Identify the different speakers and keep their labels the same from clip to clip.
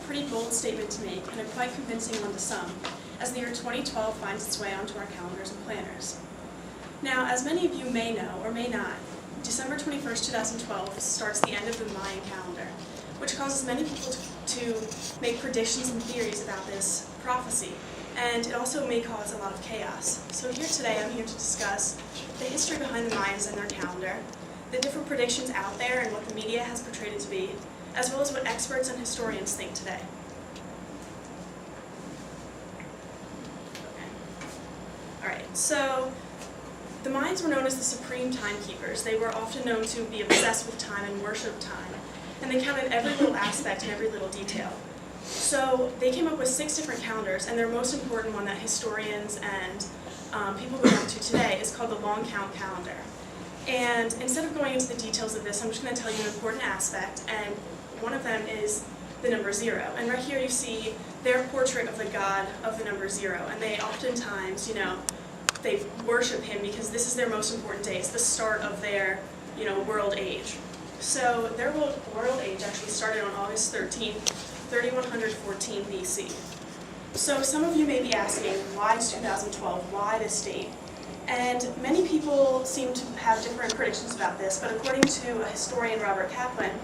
Speaker 1: pretty bold statement to make, and a quite convincing one to some, as the year 2012 finds its way onto our calendars and planners. Now, as many of you may know, or may not, December 21st, 2012 starts the end of the Mayan calendar, which causes many people to make predictions and theories about this prophecy, and it also may cause a lot of chaos. So here today, I'm here to discuss the history behind the Mayans and their calendar, the different predictions out there and what the media has portrayed it to be, as well as what experts and historians think today. Alright, so the Mayans were known as the supreme timekeepers. They were often known to be obsessed with time and worship time, and they counted every little aspect and every little detail. So they came up with 6 different calendars, and their most important one that historians and people go back to today is called the Long Count Calendar. And instead of going into the details of this, I'm just going to tell you an important aspect, and one of them is the number 0. And right here you see their portrait of the god of the number 0, and they oftentimes, they worship him because this is their most important day. It's the start of their, world age. So their world age actually started on August 13th, 3114 BC. So some of you may be asking, why 2012? Why this date? And many people seem to have different predictions about this, but according to a historian, Robert Kaplan,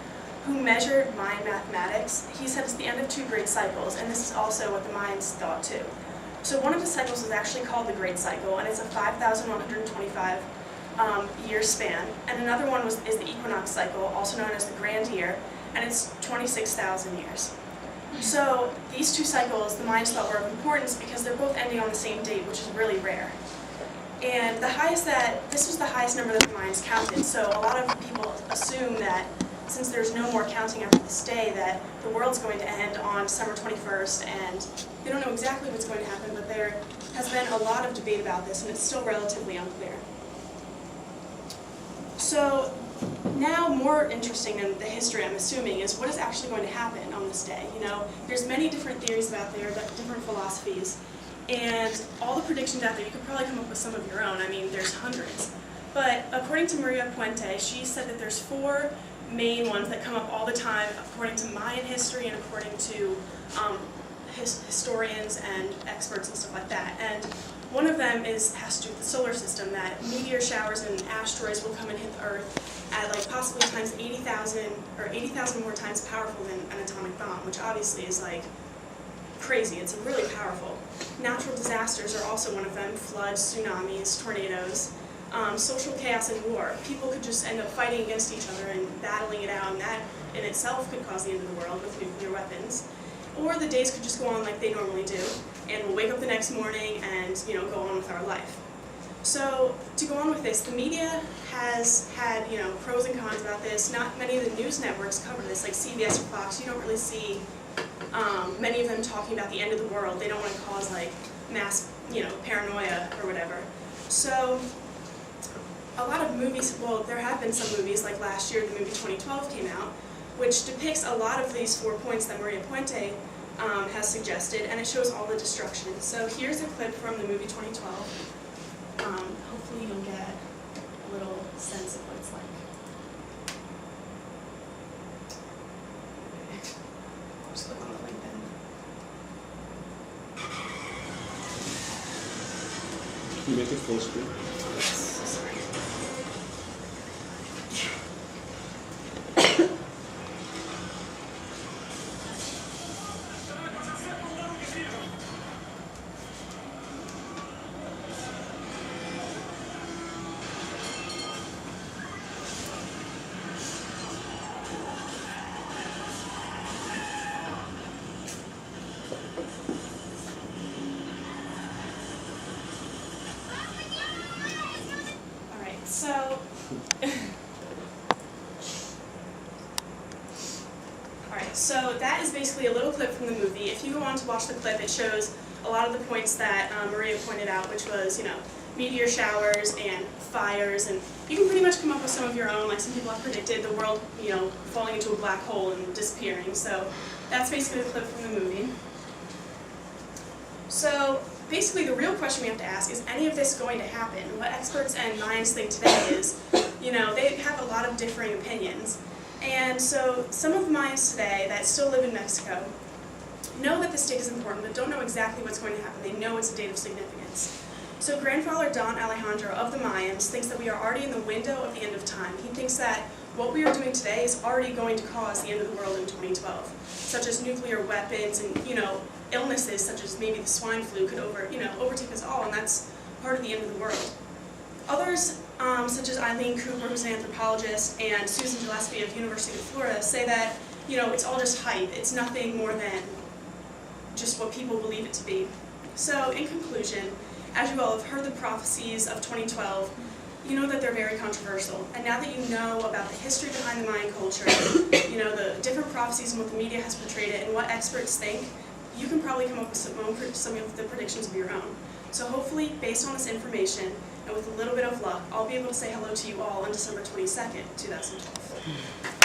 Speaker 1: who measured Mayan mathematics, he said it's the end of 2 great cycles, and this is also what the Mayans thought too. So one of the cycles is actually called the Great Cycle, and it's a 5,125 year span, and another one is the Equinox Cycle, also known as the Grand Year, and it's 26,000 years. So these 2 cycles the Mayans thought were of importance because they're both ending on the same date, which is really rare. And this was the highest number that the Mayans counted, so a lot of people assume that since there's no more counting after this day, that the world's going to end on December 21st, and they don't know exactly what's going to happen, but there has been a lot of debate about this, and it's still relatively unclear. So now, more interesting than the history, I'm assuming, is what is actually going to happen on this day. There's many different theories out there, different philosophies, and all the predictions out there, you could probably come up with some of your own. I mean, there's hundreds. But according to Maria Puente, she said that there's 4 main ones that come up all the time according to Mayan history and according to historians and experts and stuff like that. And one of them has to do with the solar system, that meteor showers and asteroids will come and hit the Earth at possibly times 80,000 or 80,000 more times powerful than an atomic bomb, which obviously is crazy. It's really powerful. Natural disasters are also one of them: floods, tsunamis, tornadoes. Social chaos and war. People could just end up fighting against each other and battling it out, and that in itself could cause the end of the world with nuclear weapons. Or the days could just go on like they normally do, and we'll wake up the next morning and go on with our life. So to go on with this, the media has had pros and cons about this. Not many of the news networks cover this, like CBS or Fox. You don't really see many of them talking about the end of the world. They don't want to cause mass paranoia or whatever. So a lot of movies, well, there have been some movies, like last year the movie 2012 came out, which depicts a lot of these 4 points that Maria Puente has suggested, and it shows all the destruction. So here's a clip from the movie 2012. Hopefully you'll get a little sense of what it's like. Okay. I'll just click on the link then.
Speaker 2: Can you make it full screen?
Speaker 1: So that is basically a little clip from the movie. If you go on to watch the clip, it shows a lot of the points that Maria pointed out, which was, meteor showers and fires, and you can pretty much come up with some of your own. Like some people have predicted the world, falling into a black hole and disappearing. So that's basically the clip from the movie. So basically the real question we have to ask is any of this going to happen? What experts and Mayans think today is, they have a lot of differing opinions. And so some of the Mayans today that still live in Mexico know that this date is important, but don't know exactly what's going to happen. They know it's a date of significance. So grandfather Don Alejandro of the Mayans thinks that we are already in the window of the end of time. He thinks that what we are doing today is already going to cause the end of the world in 2012, such as nuclear weapons and, illnesses such as maybe the swine flu could overtake us all, and that's part of the end of the world. Others, such as Eileen Cooper, who's an anthropologist, and Susan Gillespie of University of Florida, say that, it's all just hype. It's nothing more than just what people believe it to be. So, in conclusion, as you all have heard the prophecies of 2012, you know that they're very controversial. And now that you know about the history behind the Mayan culture, the different prophecies and what the media has portrayed it and what experts think, you can probably come up with some of the predictions of your own. So hopefully, based on this information, and with a little bit of luck, I'll be able to say hello to you all on December 22nd, 2012.